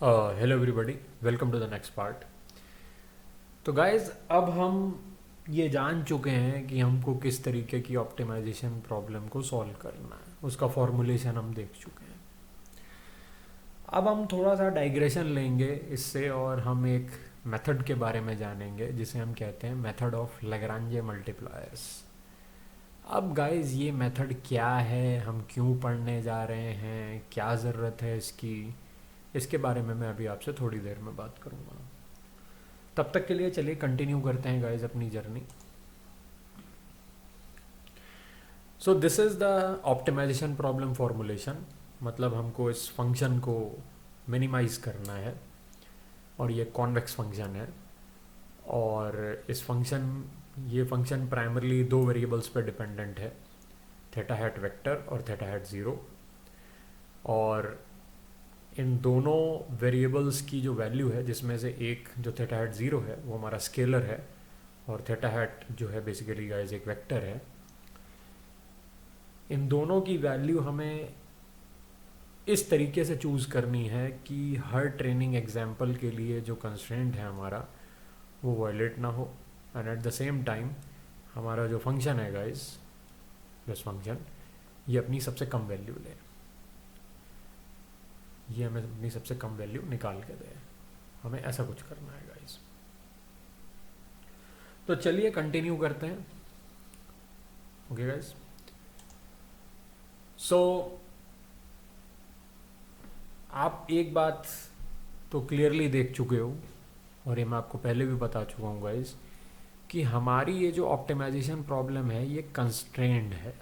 Hello everybody, welcome to the next part. तो guys, अब हम ये जान चुके हैं कि हमको किस तरीके की ऑप्टिमाइजेशन प्रॉब्लम को सॉल्व करना है। उसका फॉर्मुलेशन हम देख चुके हैं। अब हम थोड़ा सा डाइग्रेशन लेंगे इससे और हम एक मेथड के बारे में जानेंगे जिसे हम कहते हैं मेथड ऑफ लैग्रांज मल्टीप्लायर्स। अब गाइज, ये मेथड क्या है, हम क्यों पढ़ने जा रहे हैं, क्या ज़रूरत है इसकी, इसके बारे में मैं अभी आपसे थोड़ी देर में बात करूँगा। तब तक के लिए चलिए कंटिन्यू करते हैं गाइज अपनी journey. So this is the optimisation problem formulation. मतलब हमको इस फंक्शन को मिनिमाइज करना है और ये कॉन्वेक्स फंक्शन है। और इस फंक्शन ये फंक्शन प्राइमरली दो वेरिएबल्स पे डिपेंडेंट है, थीटा हैट वेक्टर और थीटा हैट ज़ीरो। और इन दोनों वेरिएबल्स की जो वैल्यू है, जिसमें से एक जो थीटा हैट ज़ीरो है वो हमारा स्केलर है और थीटा हैट जो है बेसिकली गाइज एक वेक्टर है। इन दोनों की वैल्यू हमें इस तरीके से चूज़ करनी है कि हर ट्रेनिंग एग्जाम्पल के लिए जो कंस्ट्रेंट है हमारा वो वायलेट ना हो, and at the same time हमारा जो फंक्शन है गाइज, दिस फंक्शन, ये अपनी सबसे कम वैल्यू ले, ये हमें अपनी सबसे कम वैल्यू निकाल के दे। हमें ऐसा कुछ करना है गाइज। तो चलिए कंटिन्यू करते हैं। ओके गाइज, सो आप एक बात तो क्लियरली देख चुके हो, और ये मैं आपको पहले भी बता चुका हूँ गाइज, कि हमारी ये जो ऑप्टिमाइजेशन प्रॉब्लम है ये कंस्ट्रेंड है।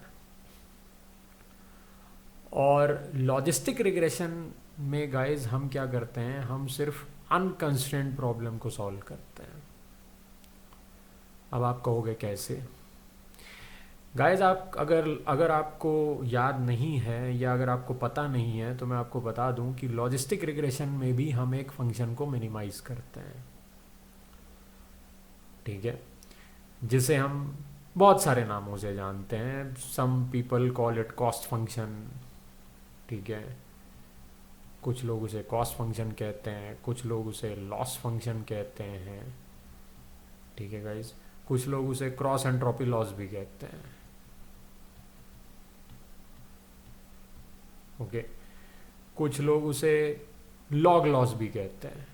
और लॉजिस्टिक रिग्रेशन में गाइज हम क्या करते हैं, हम सिर्फ अनकंस्ट्रेंड प्रॉब्लम को सॉल्व करते हैं। अब आप कहोगे कैसे? गाइज, आप अगर अगर आपको याद नहीं है या अगर आपको पता नहीं है तो मैं आपको बता दूं कि लॉजिस्टिक रिग्रेशन में भी हम एक फंक्शन को मिनिमाइज करते हैं, ठीक है, जिसे हम बहुत सारे नामों से जानते हैं। Some people call it cost function, ठीक है, कुछ लोग उसे कॉस्ट फंक्शन कहते हैं, कुछ लोग उसे लॉस फंक्शन कहते हैं, ठीक है गाइज, कुछ लोग उसे क्रॉस एंट्रोपी लॉस भी कहते हैं। ओके, कुछ लोग उसे लॉग लॉस भी कहते हैं,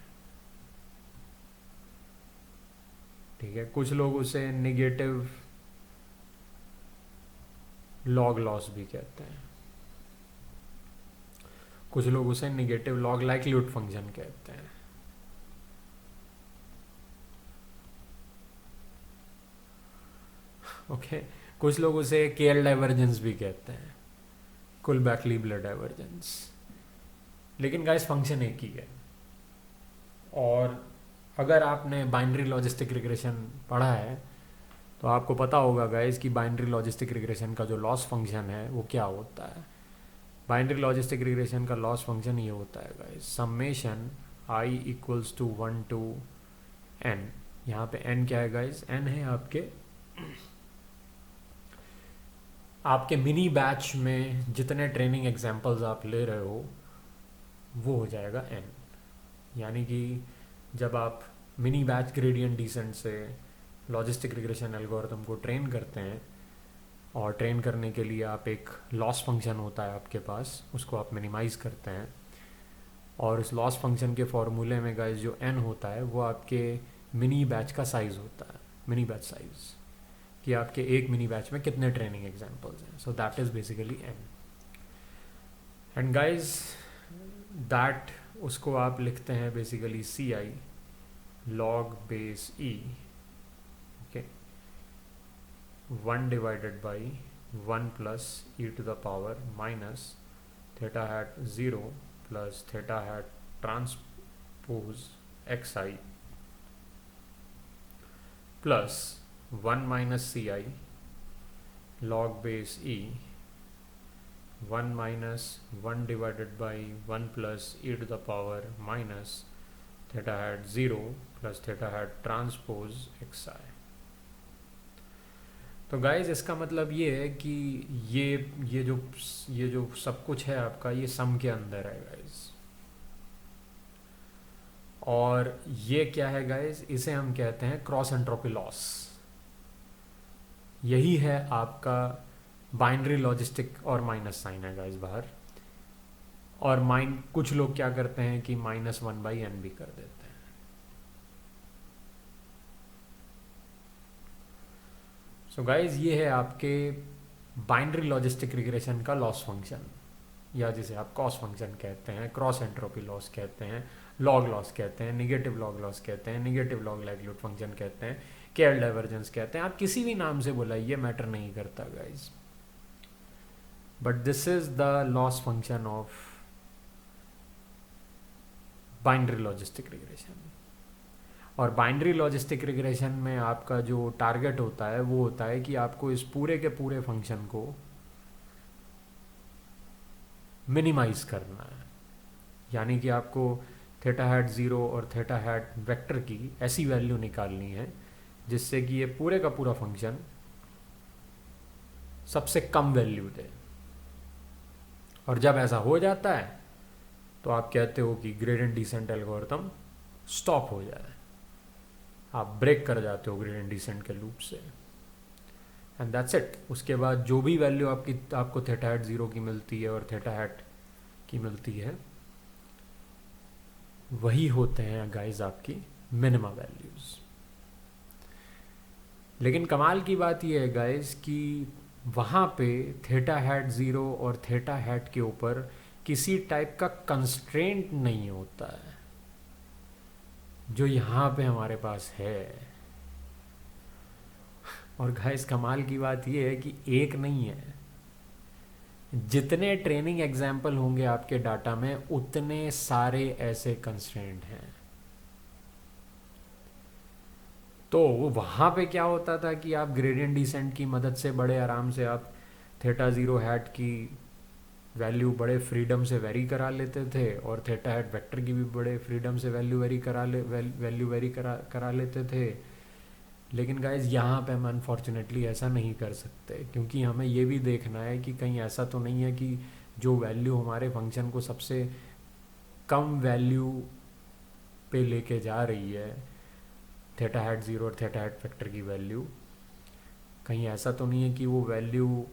ठीक है, कुछ लोग उसे निगेटिव लॉग लॉस भी कहते हैं, कुछ लोग उसे निगेटिव लॉग लाइक्लीहुड फंक्शन कहते हैं। ओके, कुछ लोग उसे केएल डाइवर्जेंस भी कहते हैं, कुल बैक-लीबलर डाइवर्जेंस। लेकिन गाइस, फंक्शन एक ही है। और अगर आपने बाइनरी लॉजिस्टिक रिग्रेशन पढ़ा है तो आपको पता होगा गाइस कि बाइनरी लॉजिस्टिक रिग्रेशन का जो लॉस फंक्शन है वो क्या होता है। बाइनरी लॉजिस्टिक रिग्रेशन का लॉस फंक्शन ये होता है guys, summation i equals to 1 to n. यहाँ पे एन क्या है गाइस? एन है आपके आपके मिनी बैच में जितने ट्रेनिंग एग्जाम्पल्स आप ले रहे हो वो हो जाएगा एन। यानी कि जब आप मिनी बैच ग्रेडियंट डिसेंट से लॉजिस्टिक रिग्रेशन एल्गोरिथम को ट्रेन करते हैं, और ट्रेन करने के लिए आप एक लॉस फंक्शन होता है आपके पास, उसको आप मिनिमाइज़ करते हैं, और इस लॉस फंक्शन के फॉर्मूले में गाइस जो एन होता है वो आपके मिनी बैच का साइज़ होता है, मिनी बैच साइज़, कि आपके एक मिनी बैच में कितने ट्रेनिंग एग्जाम्पल्स हैं। So that is basically n. And guys, that उसको आप लिखते हैं basically c i log base e, okay, 1 divided by 1 plus e to the power minus theta hat zero plus theta hat transpose x i plus 1 minus c i log base e 1 minus 1 divided by 1 plus e to the power minus theta hat zero plus theta hat transpose x आई। तो guys, इसका मतलब ये है कि ये ये जो सब कुछ है आपका, ये सम के अंदर है गाइज। और ये क्या है गाइस, इसे हम कहते हैं क्रॉस एंट्रोपी लॉस। यही है आपका बाइनरी लॉजिस्टिक और माइनस साइन है गाइस बाहर। और कुछ लोग क्या करते हैं कि -1/n भी कर देते हैं। सो गाइस ये है आपके बाइनरी लॉजिस्टिक रिग्रेशन का लॉस फंक्शन, या जिसे आप कॉस फंक्शन कहते हैं, क्रॉस एंट्रोपी लॉस कहते हैं, लॉग लॉस कहते हैं, निगेटिव लॉग लॉस कहते हैं, निगेटिव लॉग लाइक्लीहुड फंक्शन कहते हैं, केएल डाइवर्जेंस कहते हैं। आप किसी भी नाम से बुलाइए, मैटर नहीं करता guys, but this is the loss function of binary logistic regression. और बाइनरी लॉजिस्टिक रिग्रेशन में आपका जो टारगेट होता है वो होता है कि आपको इस पूरे के पूरे फंक्शन को मिनिमाइज करना है। यानी कि आपको थीटा हैट 0 और थीटा हैट वेक्टर की ऐसी वैल्यू निकालनी है जिससे कि ये पूरे का पूरा फंक्शन सबसे कम वैल्यू दे। और जब ऐसा हो जाता है तो आप कहते हो कि ग्रेडियंट डिसेंट एल्गोरिथम स्टॉप हो जाए, आप ब्रेक कर जाते हो ग्रेडियंट डिसेंट के लूप से, एंड दैट्स इट। उसके बाद जो भी वैल्यू आपको थीटा हैट 0 की मिलती है और थीटा हैट की मिलती है, वही होते हैं गाइस आपकी मिनिमा वैल्यूज। लेकिन कमाल की बात यह है गाइस कि वहाँ पे थीटा हैट 0 और थीटा हैट के ऊपर किसी टाइप का कंस्ट्रेंट नहीं होता है, जो यहाँ पे हमारे पास है। और गाइस कमाल की बात यह है कि एक नहीं है, जितने ट्रेनिंग एग्जाम्पल होंगे आपके डाटा में उतने सारे ऐसे कंस्ट्रेंट हैं। तो वहाँ पे क्या होता था कि आप ग्रेडियंट डिसेंट की मदद से बड़े आराम से आप थीटा 0 हैट की वैल्यू बड़े फ्रीडम से वेरी करा लेते थे, और थीटा हैट वेक्टर की भी बड़े फ्रीडम से वैल्यू वेरी करा लेते थे। लेकिन गाइज यहाँ पे हम अनफॉर्चुनेटली ऐसा नहीं कर सकते, क्योंकि हमें ये भी देखना है कि कहीं ऐसा तो नहीं है कि जो वैल्यू हमारे फंक्शन को सबसे कम वैल्यू पे लेके जा रही है, थीटा हैट 0 और थीटा हैट वेक्टर की वैल्यू, कहीं ऐसा तो नहीं है कि वो वैल्यू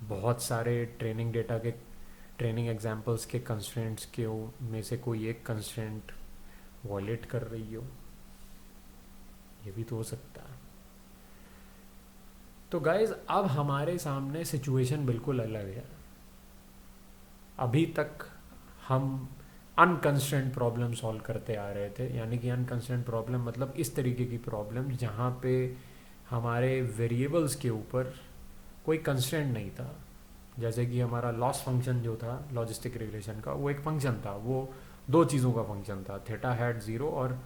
बहुत सारे ट्रेनिंग एग्जाम्पल्स के कंस्ट्रेंट्स के में से कोई एक कंस्ट्रेंट वॉयलेट कर रही हो। ये भी तो हो सकता है। तो गाइज अब हमारे सामने सिचुएशन बिल्कुल अलग है। अभी तक हम अनकंस्ट्रेंट प्रॉब्लम सॉल्व करते आ रहे थे, यानी कि अनकंस्ट्रेंट प्रॉब्लम मतलब इस तरीके की प्रॉब्लम जहाँ पे हमारे वेरिएबल्स के ऊपर कोई कंस्ट्रेंट नहीं था। जैसे कि हमारा लॉस फंक्शन जो था लॉजिस्टिक रिग्रेशन का, वो एक फंक्शन था, वो दो चीज़ों का फंक्शन था, थीटा हैट 0 और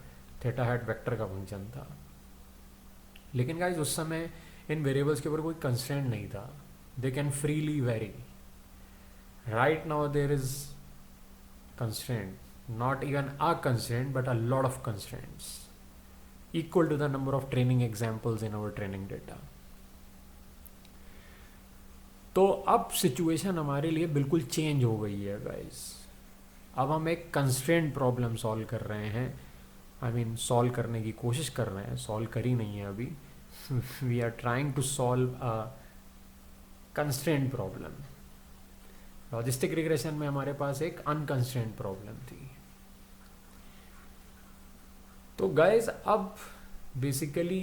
थीटा हैट वेक्टर का फंक्शन था। लेकिन गाइज उस समय इन वेरिएबल्स के ऊपर कोई कंस्ट्रेंट नहीं था, they can freely vary. Right now there is constraint, not even a constraint but a lot of constraints equal to the number of training examples in our training data. तो अब situation हमारे लिए बिल्कुल change हो गई है guys. अब हम एक कंस्ट्रेंट प्रॉब्लम सॉल्व कर रहे हैं, आई मीन सॉल्व करने की कोशिश कर रहे हैं, सॉल्व करी नहीं है अभी। We are trying to solve a constraint problem. Logistic regression में हमारे पास एक अनकंस्ट्रेंट प्रॉब्लम थी। तो गाइस अब बेसिकली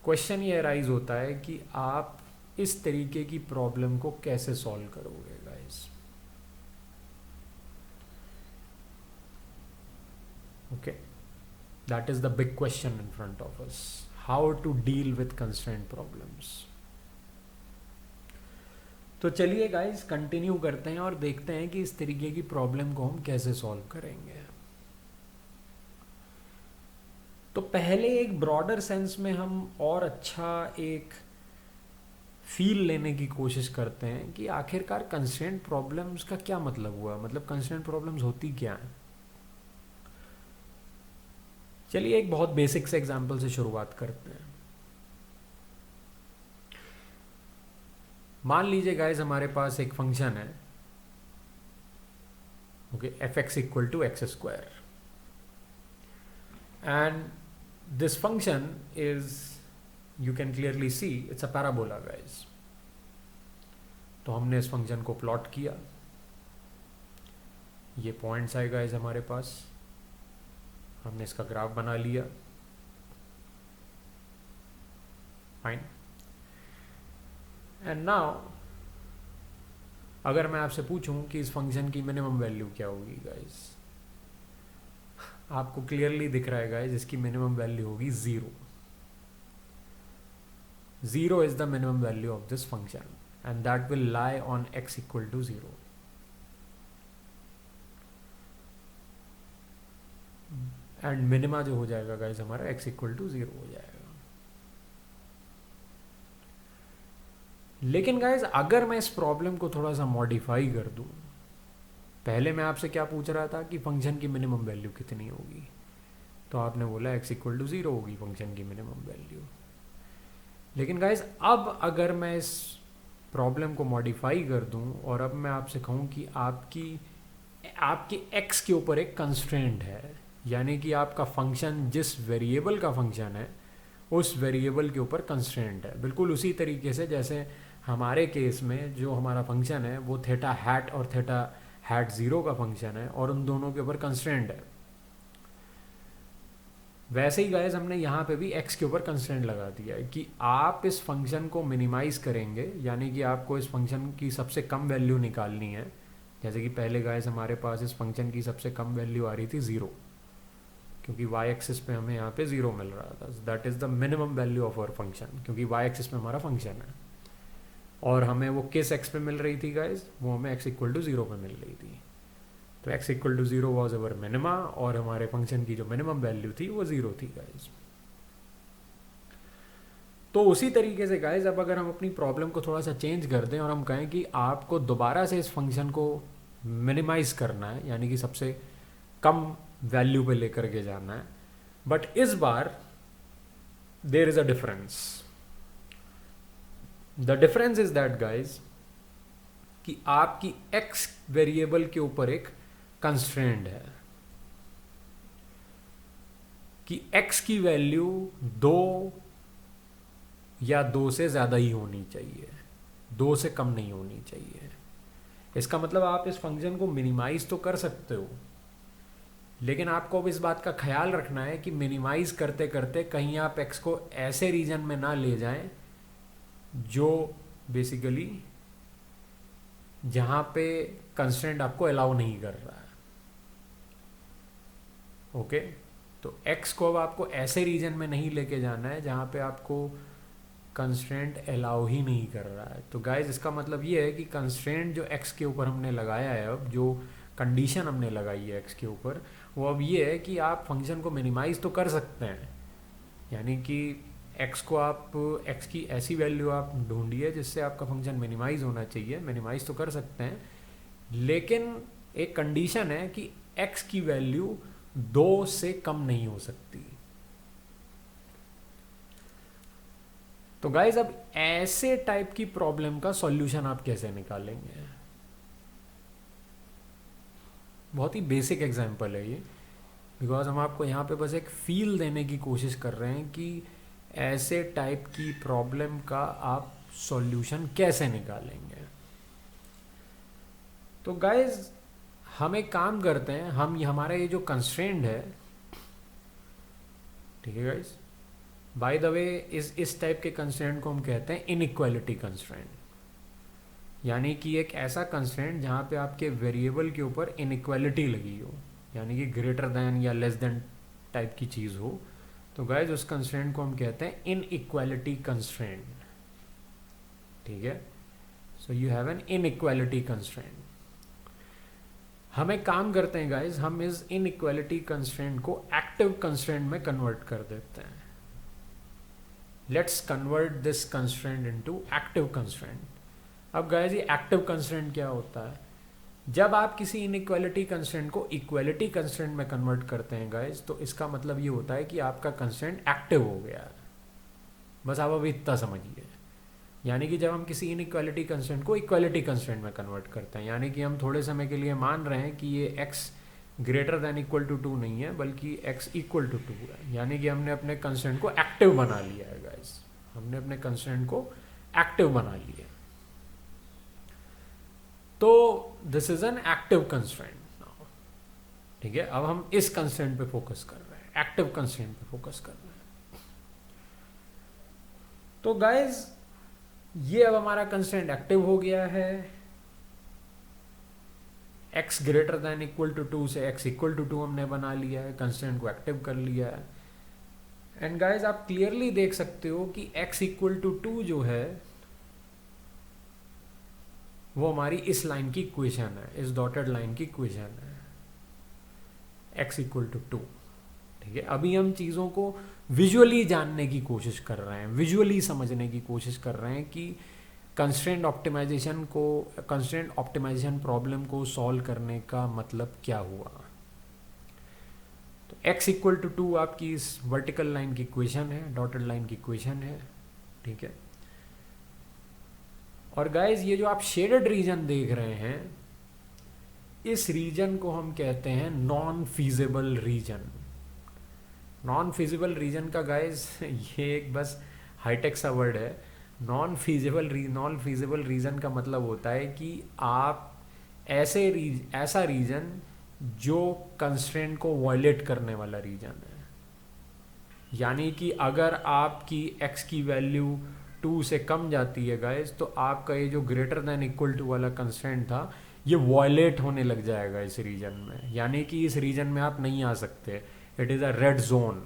क्वेश्चन ये अराइज होता है कि आप इस तरीके की प्रॉब्लम को कैसे सॉल्व करोगे guys. Okay, that is the big question in front of us, how to deal with constraint problems. तो चलिए गाइस कंटिन्यू करते हैं और देखते हैं कि इस तरीके की प्रॉब्लम को हम कैसे सॉल्व करेंगे। तो पहले एक ब्रॉडर सेंस में हम और अच्छा एक फील लेने की कोशिश करते हैं कि आखिरकार कंस्ट्रेंट प्रॉब्लम्स का क्या मतलब हुआ, मतलब कंस्ट्रेंट प्रॉब्लम्स होती क्या है। चलिए एक बहुत बेसिक से एग्जांपल से शुरुआत करते हैं। मान लीजिए गाइस हमारे पास एक फंक्शन है okay, fx equal to x square, and this function is, you can clearly see it's a parabola guys. तो हमने इस फंक्शन को प्लॉट किया, ये पॉइंट्स आए गाइस हमारे पास, हमने इसका ग्राफ बना लिया, फाइन। एंड नाउ अगर मैं आपसे पूछूं कि इस फंक्शन की मिनिमम वैल्यू क्या होगी गाइस, आपको क्लियरली दिख रहा है गाइस इसकी मिनिमम वैल्यू होगी 0। 0 is the minimum value of this function and that will lie on x equal to 0. And minima जो हो जाएगा गाइस हमारा x इक्वल टू 0 हो जाएगा। लेकिन गाइस अगर मैं इस प्रॉब्लम को थोड़ा सा मॉडिफाई कर दूं, पहले मैं आपसे क्या पूछ रहा था कि फंक्शन की मिनिमम वैल्यू कितनी होगी, तो आपने बोला x इक्वल टू 0 होगी फंक्शन की मिनिमम वैल्यू। लेकिन गाइस अब अगर मैं इस प्रॉब्लम को मॉडिफाई कर दूं और अब मैं आपसे कहूं कि आपकी x के ऊपर एक कंस्ट्रेंट है, यानी कि आपका फंक्शन जिस वेरिएबल का फंक्शन है उस वेरिएबल के ऊपर कंस्ट्रेंट है, बिल्कुल उसी तरीके से जैसे हमारे केस में जो हमारा फंक्शन है वो थीटा हैट और थीटा हैट 0 का फंक्शन है और उन दोनों के ऊपर कंस्ट्रेंट है। वैसे ही गाइस हमने यहाँ पे भी x के ऊपर कंस्ट्रेंट लगा दिया है कि आप इस फंक्शन को मिनिमाइज करेंगे, यानी कि आपको इस फंक्शन की सबसे कम वैल्यू निकालनी है। जैसे कि पहले गाइस हमारे पास इस फंक्शन की सबसे कम वैल्यू आ रही थी 0, क्योंकि y एक्सिस पे हमें यहाँ पे 0 मिल रहा था। That is the minimum value of our function, क्योंकि y एक्सिस पे हमारा फंक्शन है और हमें वो किस x पे मिल रही थी गाइस, वो हमें x इक्वल टू 0 पे मिल रही थी। तो x equal to 0 was our minima और हमारे फंक्शन की जो मिनिमम वैल्यू थी वो 0 थी गाइस। तो उसी तरीके से गाइस अब अगर हम अपनी प्रॉब्लम को थोड़ा सा चेंज कर दें और हम कहें कि आपको दोबारा से इस फंक्शन को मिनिमाइज करना है, यानी कि सबसे कम वैल्यू पे लेकर के जाना है, बट इस बार there is a difference. The difference is that guys कि आपकी x वेरिएबल के ऊपर एक कंस्ट्रेंट है कि x की वैल्यू 2 या 2 से ज़्यादा ही होनी चाहिए, 2 से कम नहीं होनी चाहिए। इसका मतलब आप इस फंक्शन को मिनिमाइज तो कर सकते हो, लेकिन आपको अब इस बात का ख्याल रखना है कि मिनिमाइज करते करते कहीं आप x को ऐसे रीजन में ना ले जाएं जो बेसिकली जहाँ पे कंस्ट्रेंट आपको अलाउ नहीं कर रहा है। ओके, तो x को अब आपको ऐसे रीजन में नहीं लेके जाना है जहाँ पे आपको कंस्ट्रेंट अलाउ ही नहीं कर रहा है। तो गाइज इसका मतलब ये है कि कंस्ट्रेंट जो x के ऊपर हमने लगाया है, अब जो कंडीशन हमने लगाई है x के ऊपर, वो अब ये है कि आप फंक्शन को मिनिमाइज तो कर सकते हैं, यानी कि x को आप x की ऐसी वैल्यू आप ढूंढिए जिससे आपका फंक्शन मिनिमाइज होना चाहिए, मिनिमाइज तो कर सकते हैं, लेकिन एक कंडीशन है कि x की वैल्यू 2 से कम नहीं हो सकती। तो गाइज अब ऐसे टाइप की प्रॉब्लम का सॉल्यूशन आप कैसे निकालेंगे? बहुत ही बेसिक एग्जांपल है ये, बिकॉज हम आपको यहाँ पे बस एक फील देने की कोशिश कर रहे हैं कि ऐसे टाइप की प्रॉब्लम का आप सॉल्यूशन कैसे निकालेंगे। तो गाइज हम एक काम करते हैं, हम हमारा ये जो कंस्ट्रेंट है, ठीक है गाइज, बाय द वे इस टाइप के कंस्ट्रेंट को हम कहते हैं इनइक्वालिटी कंस्ट्रेंट, यानी कि एक ऐसा कंस्ट्रेंट जहाँ पे आपके वेरिएबल के ऊपर इनइक्वालिटी लगी हो, यानी कि ग्रेटर देन या लेस देन टाइप की चीज़ हो। तो गाइज उस कंस्ट्रेंट को हम कहते हैं इनइक्वालिटी कंस्ट्रेंट, ठीक है। So you have an inequality constraint. हम एक काम करते हैं गाइज, हम इस इनइक्वालिटी कंस्ट्रेंट को एक्टिव कंस्ट्रेंट में कन्वर्ट कर देते हैं। Let's convert this constraint into active constraint. अब गाइज ये एक्टिव कंस्ट्रेंट क्या होता है? जब आप किसी इनइक्वालिटी कंस्ट्रेंट को इक्वालिटी कंस्ट्रेंट में कन्वर्ट करते हैं गाइज, तो इसका मतलब ये होता है कि आपका कंस्ट्रेंट एक्टिव हो गया है। बस आप अभी इतना समझिए, यानी कि जब हम किसी इनइक्वालिटी कंस्ट्रेंट को इक्वालिटी कंस्ट्रेंट में कन्वर्ट करते हैं, यानी कि हम थोड़े समय के लिए मान रहे हैं कि ये x greater than equal to 2 नहीं है बल्कि x इक्वल टू 2 है, यानी कि हमने अपने कंस्ट्रेंट को एक्टिव बना लिया है गाइस, हमने अपने कंस्ट्रेंट को एक्टिव बना लिया है। तो this is an active constraint now, ठीक है। अब हम इस कंस्ट्रेंट पे फोकस कर रहे हैं, एक्टिव कंस्ट्रेंट पे फोकस कर रहे हैं। तो गाइस ये अब हमारा कंस्ट्रेंट एक्टिव हो गया है, x greater than equal to 2 से x इक्वल टू 2 हमने बना लिया है, कंस्ट्रेंट को एक्टिव कर लिया है। एंड गाइस आप क्लियरली देख सकते हो कि x इक्वल टू 2 जो है वो हमारी इस लाइन की इक्वेशन है, इस डॉटेड लाइन की इक्वेशन है, x इक्वल टू 2, ठीक है। अभी हम चीज़ों को विजुअली जानने की कोशिश कर रहे हैं, विजुअली समझने की कोशिश कर रहे हैं कि कंस्ट्रेंट ऑप्टिमाइजेशन प्रॉब्लम को सॉल्व करने का मतलब क्या हुआ। तो x इक्वल टू 2 आपकी इस वर्टिकल लाइन की इक्वेशन है, डॉटेड लाइन की इक्वेशन है, ठीक है। और गाइस ये जो आप शेडेड रीजन देख रहे हैं, इस रीजन को हम कहते हैं non feasible reason. Non feasible region का गाइस ये एक बस हाईटेक सा वर्ड है। नॉन फिजिबल रीजन का मतलब होता है कि आप ऐसा रीजन जो कंस्ट्रेंट को वायलेट करने वाला रीजन है, यानी कि अगर आपकी x की वैल्यू 2 से कम जाती है गाइस, तो आपका ये जो ग्रेटर देन इक्वल टू वाला कंस्ट्रेंट था ये वायलेट होने लग जाएगा इस रीजन में, यानी कि इस रीजन में आप नहीं आ सकते, it is a red zone.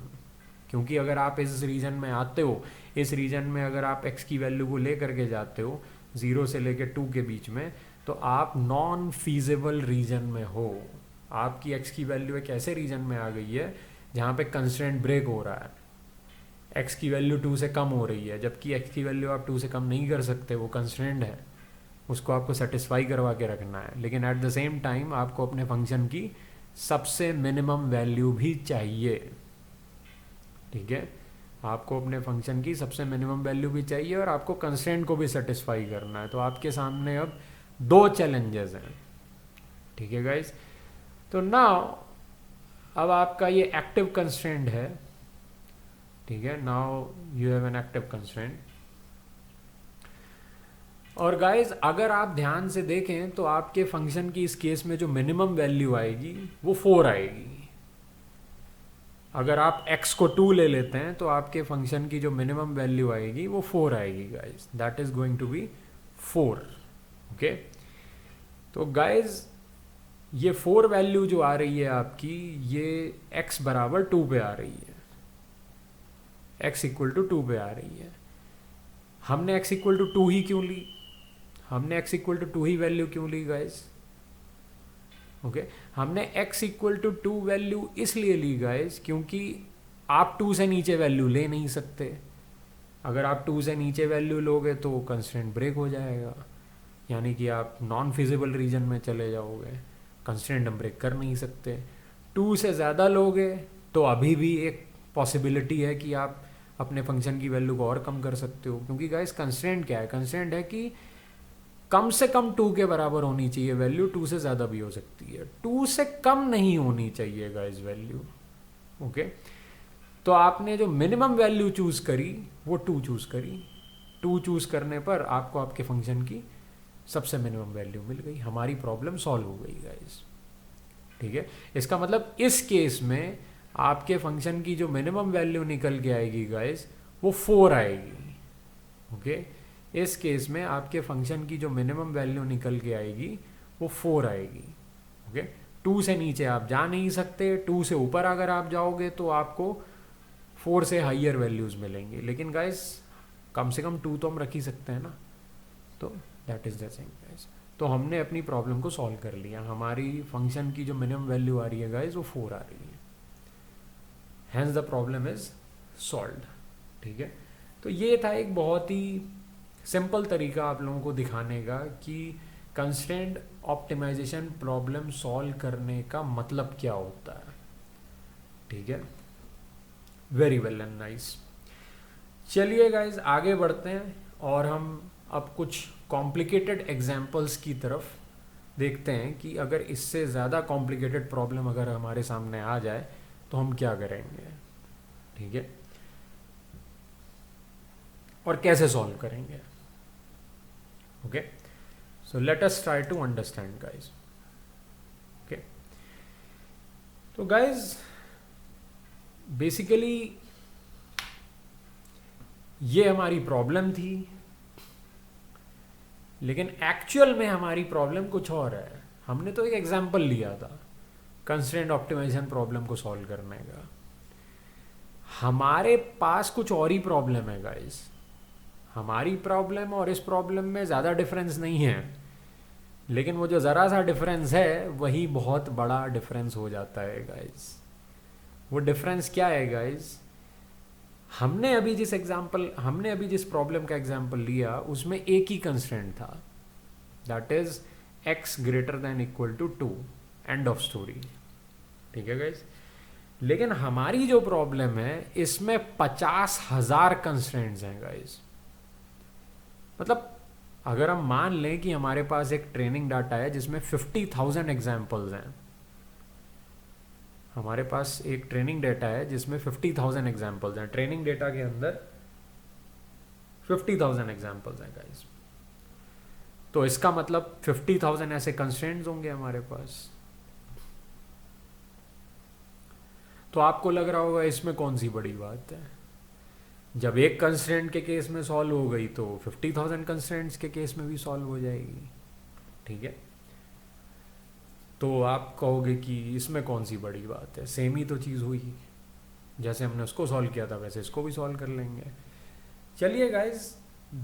क्योंकि अगर आप इस रीजन में आते हो, इस रीजन में अगर आप x की वैल्यू को ले करके जाते हो 0 से लेकर 2 के बीच में, तो आप नॉन फीजिबल रीजन में हो। आपकी x की वैल्यू एक ऐसे रीजन में आ गई है जहाँ पे कंस्ट्रेंट ब्रेक हो रहा है, x की वैल्यू 2 से कम हो रही है, जबकि x की वैल्यू आप 2 से कम नहीं कर सकते, वो कंस्ट्रेंट है, उसको आपको सेटिस्फाई करवा के रखना है। लेकिन एट द सेम टाइम आपको अपने फंक्शन की सबसे मिनिमम वैल्यू भी चाहिए, ठीक है। आपको अपने फंक्शन की सबसे मिनिमम वैल्यू भी चाहिए और आपको कंस्ट्रेंट को भी सेटिस्फाई करना है। तो आपके सामने अब 2 चैलेंजेस हैं, ठीक है गाइस। तो नाउ अब आपका ये एक्टिव कंस्ट्रेंट है, ठीक है। Now you have an active constraint. और गाइस अगर आप ध्यान से देखें तो आपके फंक्शन की इस केस में जो मिनिमम वैल्यू आएगी वो 4 आएगी। अगर आप x को 2 ले लेते हैं तो आपके फंक्शन की जो मिनिमम वैल्यू आएगी वो 4 आएगी guys, that is going to be 4, okay. तो गाइस ये 4 वैल्यू जो आ रही है आपकी, ये x बराबर 2 पे आ रही है, x इक्वल टू 2 पे आ रही है। हमने x इक्वल टू 2 ही क्यों ली, हमने x इक्वल टू 2 ही वैल्यू क्यों ली गाइस, ओके। हमने x इक्वल टू 2 वैल्यू इसलिए ली गाइस क्योंकि आप 2 से नीचे वैल्यू ले नहीं सकते। अगर आप 2 से नीचे वैल्यू लोगे तो कंस्ट्रेंट ब्रेक हो जाएगा, यानी कि आप नॉन फिजिबल रीजन में चले जाओगे, कंस्ट्रेंट हम ब्रेक कर नहीं सकते। 2 से ज़्यादा लोगे तो अभी भी एक पॉसिबिलिटी है कि आप अपने फंक्शन की वैल्यू को और कम कर सकते हो, क्योंकि गाइस कंस्ट्रेंट क्या है, कंस्ट्रेंट है कि कम से कम 2 के बराबर होनी चाहिए वैल्यू, 2 से ज़्यादा भी हो सकती है, 2 से कम नहीं होनी चाहिए गाइस वैल्यू, ओके। तो आपने जो मिनिमम वैल्यू चूज़ करी वो 2 चूज़ करी, 2 चूज़ करने पर आपको आपके फंक्शन की सबसे मिनिमम वैल्यू मिल गई, हमारी प्रॉब्लम सॉल्व हो गई गाइस, ठीक है। इसका मतलब इस केस में आपके फंक्शन की जो मिनिमम वैल्यू निकल के आएगी गाइस वो 4 आएगी, ओके। इस केस में आपके फंक्शन की जो मिनिमम वैल्यू निकल के आएगी वो 4 आएगी, ओके। 2 से नीचे आप जा नहीं सकते, 2 से ऊपर अगर आप जाओगे तो आपको 4 से हाइयर वैल्यूज़ मिलेंगी, लेकिन गाइस कम से कम 2 तो हम रख ही सकते हैं ना, तो that is the thing guys. तो हमने अपनी प्रॉब्लम को सॉल्व कर लिया, हमारी फंक्शन की जो मिनिमम वैल्यू आ रही है गाइस वो 4 आ रही है, hence the problem is solved, ठीक है। तो ये था एक बहुत ही सिंपल तरीका आप लोगों को दिखाने का कि कंस्ट्रेंट ऑप्टिमाइजेशन प्रॉब्लम सॉल्व करने का मतलब क्या होता है, ठीक है। Very well and nice. चलिए गाइज आगे बढ़ते हैं और हम अब कुछ कॉम्प्लिकेटेड एग्जांपल्स की तरफ देखते हैं कि अगर इससे ज़्यादा कॉम्प्लिकेटेड प्रॉब्लम अगर हमारे सामने आ जाए तो हम क्या करेंगे, ठीक है, और कैसे सॉल्व करेंगे. Okay, so let us try to understand guys. Okay, तो गाइस बेसिकली ये हमारी प्रॉब्लम थी, लेकिन एक्चुअल में हमारी प्रॉब्लम कुछ और है. हमने तो एक एग्जांपल लिया था कंस्ट्रेंट ऑप्टिमाइजेशन प्रॉब्लम को सॉल्व करने का. हमारे पास कुछ और ही प्रॉब्लम है गाइस. हमारी प्रॉब्लम और इस प्रॉब्लम में ज़्यादा डिफरेंस नहीं है, लेकिन वो जो ज़रा सा डिफरेंस है वही बहुत बड़ा डिफरेंस हो जाता है गाइस. वो डिफरेंस क्या है गाइस? हमने अभी जिस प्रॉब्लम का एग्जांपल लिया उसमें एक ही कंस्ट्रेंट था, that is x greater than equal to 2. End of story. ठीक है गाइस. लेकिन हमारी जो प्रॉब्लम है इसमें 50,000 कंस्ट्रेंट्स हैं गाइस. मतलब अगर हम मान लें कि हमारे पास एक ट्रेनिंग डाटा है जिसमें 50,000 एग्जाम्पल्स हैं. हमारे पास एक ट्रेनिंग डेटा है जिसमें 50,000 एग्जाम्पल्स हैं. ट्रेनिंग डेटा के अंदर 50,000 एग्जाम्पल्स हैं गाइस. तो इसका मतलब 50,000 ऐसे कंस्ट्रेंट्स होंगे हमारे पास. तो आपको लग रहा होगा इसमें कौन सी बड़ी बात है. जब एक कंस्ट्रेंट के केस में सॉल्व हो गई तो 50,000 कंस्ट्रेंट्स के केस में भी सॉल्व हो जाएगी. ठीक है, तो आप कहोगे कि इसमें कौन सी बड़ी बात है, सेम ही तो चीज़ हुई. जैसे हमने उसको सॉल्व किया था वैसे इसको भी सॉल्व कर लेंगे. चलिए गाइस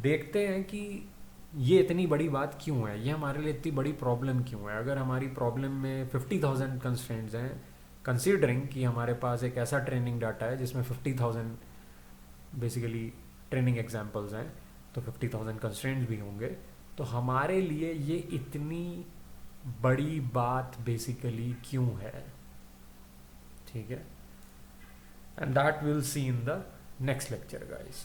देखते हैं कि ये इतनी बड़ी बात क्यों है, ये हमारे लिए इतनी बड़ी प्रॉब्लम क्यों है. अगर हमारी प्रॉब्लम में 50,000 कंस्ट्रेंट्स हैं, कंसीडरिंग कि हमारे पास एक ऐसा ट्रेनिंग डाटा है जिसमें 50,000 बेसिकली ट्रेनिंग एग्जाम्पल्स हैं, तो 50,000 कंस्ट्रेंट्स भी होंगे. तो हमारे लिए ये इतनी बड़ी बात बेसिकली क्यों है. ठीक है, and that will see in the next lecture guys.